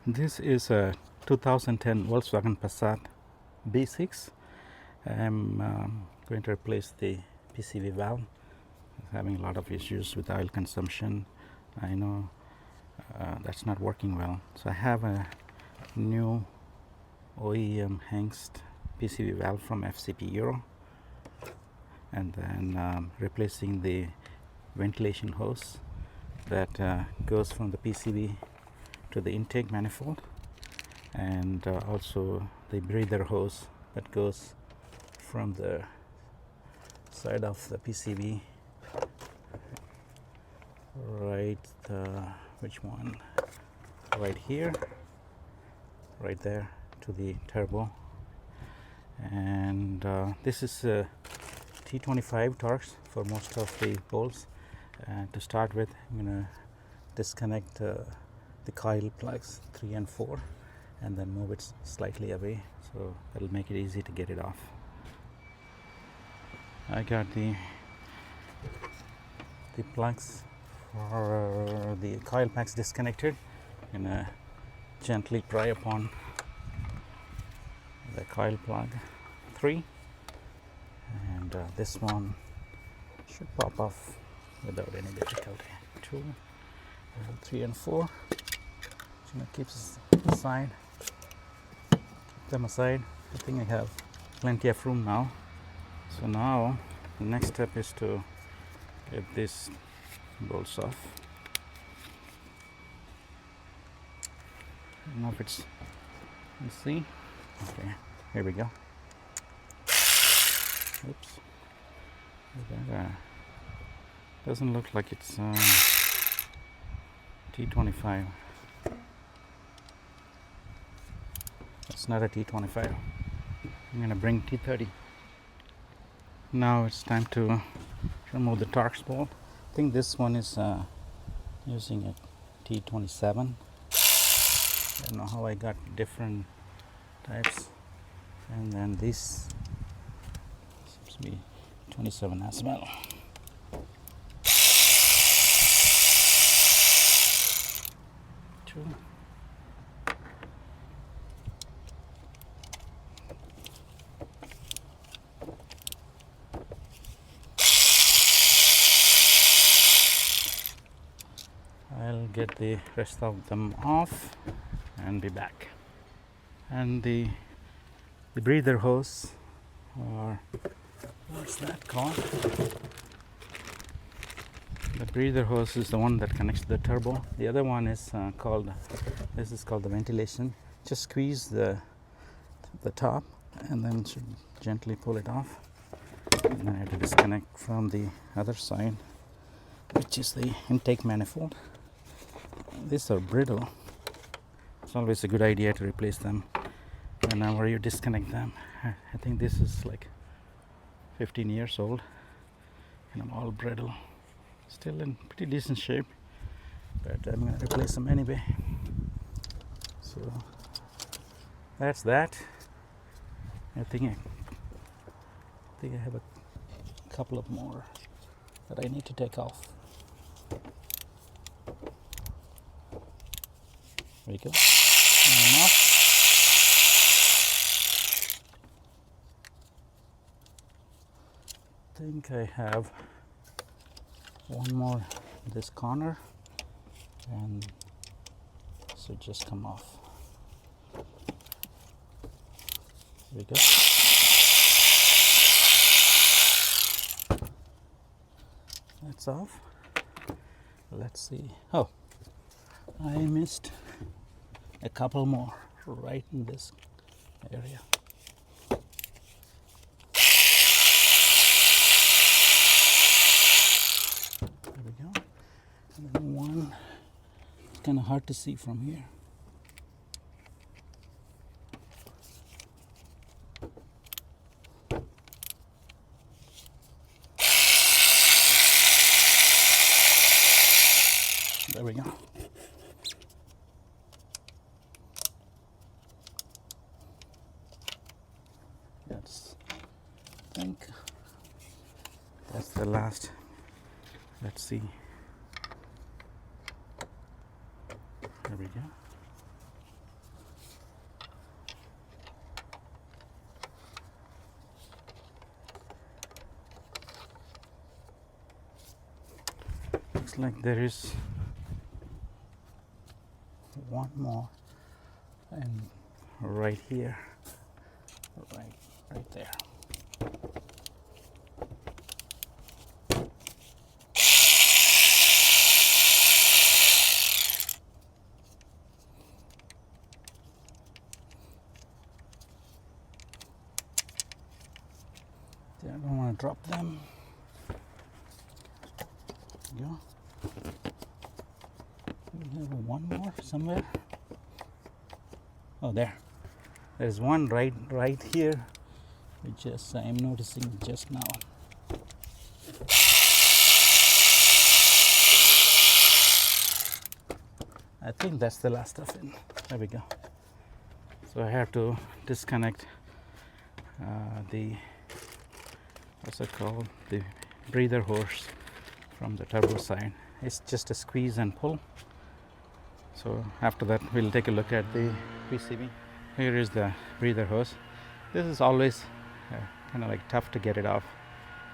This is a 2010 Volkswagen Passat B6. I'm going to replace the PCV valve. It's having a lot of issues with oil consumption. I know that's not working well. So I have a new OEM Hengst PCV valve from FCP Euro, and then replacing the ventilation hose that goes from the PCV to the intake manifold, and also the breather hose that goes from the side of the PCV right which one right here, right there, to the turbo. And this is T25 Torx for most of the bolts. To start with, I'm going to disconnect the coil plugs 3 and 4 and then move it slightly away, so that'll make it easy to get it off. I got the plugs for the coil packs disconnected, and gently pry upon the coil plug 3, and this one should pop off without any difficulty. 2, 3 and 4. Keeps aside, keep them aside. I think I have plenty of room now. So now the next step is to get these bolts off. I don't know if it's, let's see. Okay, here we go. Oops. That doesn't look like it's T25. It's not a T25. I'm going to bring T30. Now it's time to remove the Torx bolt. I think this one is using a T27. I don't know how I got different types. And then this seems to be 27 as well. I'll get the rest of them off and be back. And the breather hose, or what's that called? The breather hose is the one that connects to the turbo. The other one is called the ventilation. Just squeeze the top and then should gently pull it off. And then I have to disconnect from the other side, which is the intake manifold. These are brittle. It's always a good idea to replace them whenever you disconnect them. I think this is like 15 years old and I'm all brittle. Still in pretty decent shape, but I'm going to replace them anyway. So that's that. I think I have a couple of more that I need to take off. There we go. And off. I think I have one more in this corner, and so just come off. There we go. That's off. Let's see. Oh, I missed a couple more right in this area. There we go. And then one, it's kind of hard to see from here. There we go. I think that's the last. Let's see. There we go. looks like there is one more, and right here, right there. I don't want to drop them. There you go. We have one more somewhere. Oh, there's one right here, which I am noticing just now. I think that's the last of it. There we go. So I have to disconnect the, what's it called, the breather hose from the turbo side. It's just a squeeze and pull. So after that, we'll take a look at the PCV. Here is the breather hose. This is always kind of like tough to get it off.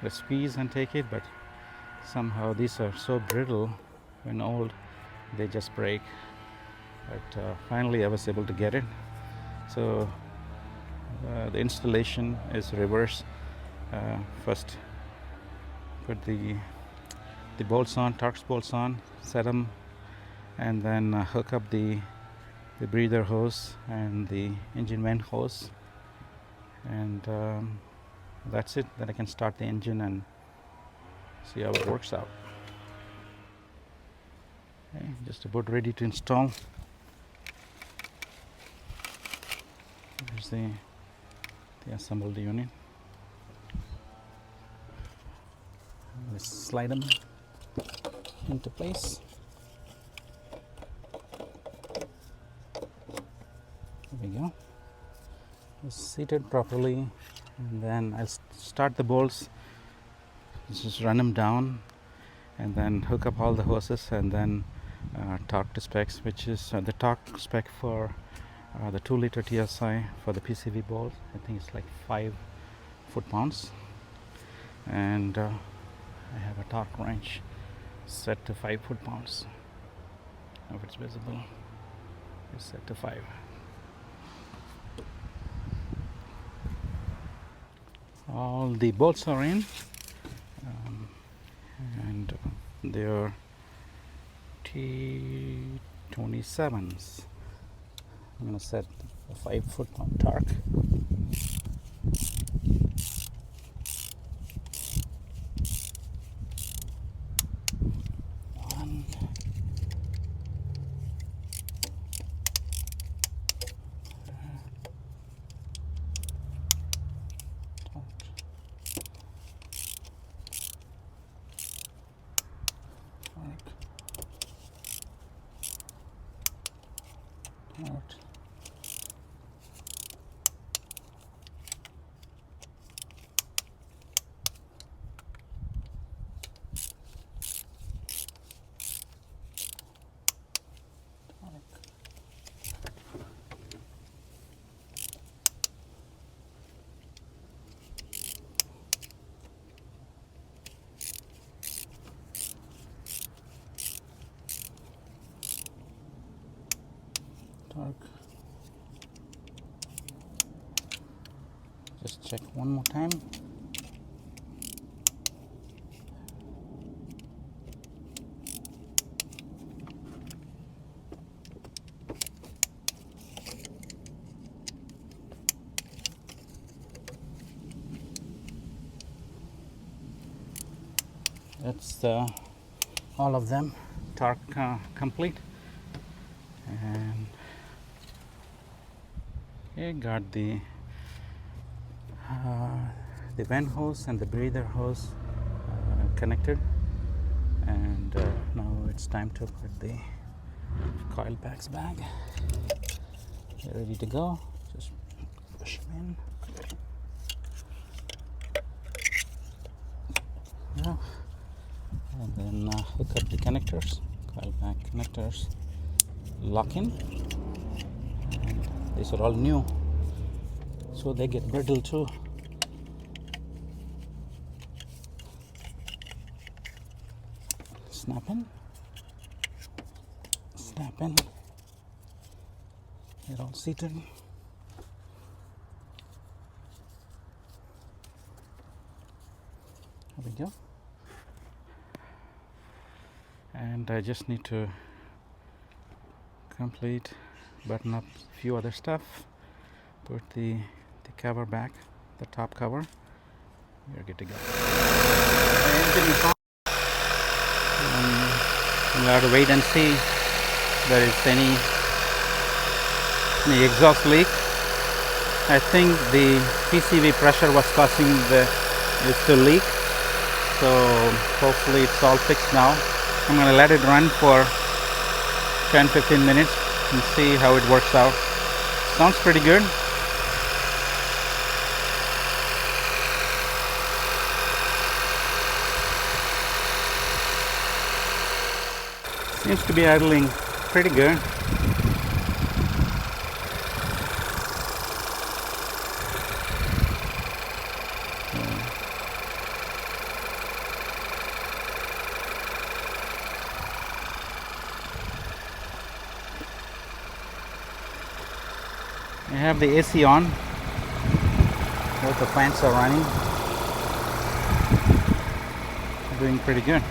You squeeze and take it, but somehow these are so brittle when old, they just break. But finally I was able to get it. So the installation is reverse. First put the bolts on, Torx bolts on, set them, and then hook up the breather hose and the engine vent hose, and that's it. Then I can start the engine and see how it works out. Okay, just about ready to install. Here's the assembled unit. Let's slide them into place. There we go. It's seated properly, and then I'll start the bolts, just run them down, and then hook up all the hoses, and then torque to specs, which is the torque spec for the 2-liter TSI for the PCV bolt. I think it's like 5 foot-pounds, and I have a torque wrench set to 5 foot-pounds. Now if it's visible, it's set to 5. All the bolts are in, and they are T27s. I'm going to set a 5 foot-pound torque. One. Out. Torque. Just check one more time. That's all of them torque complete, and okay, got the vent hose and the breather hose connected, and now it's time to put the coil packs back. They're ready to go. Just push them in. Yeah. And then hook up the connectors, coil pack connectors, lock in, and these are all new, so they get brittle too. snap in, get all seated. There we go. And I just need to complete, button up a few other stuff, put the cover back, the top cover. We're good to go. We'll have to wait and see if there is any exhaust leak. I think the PCV pressure was causing it to leak, so hopefully it's all fixed now. I'm going to let it run for 10-15 minutes and see how it works out. Sounds pretty good. Seems to be idling pretty good. I have the AC on. Both the fans are running. Doing pretty good.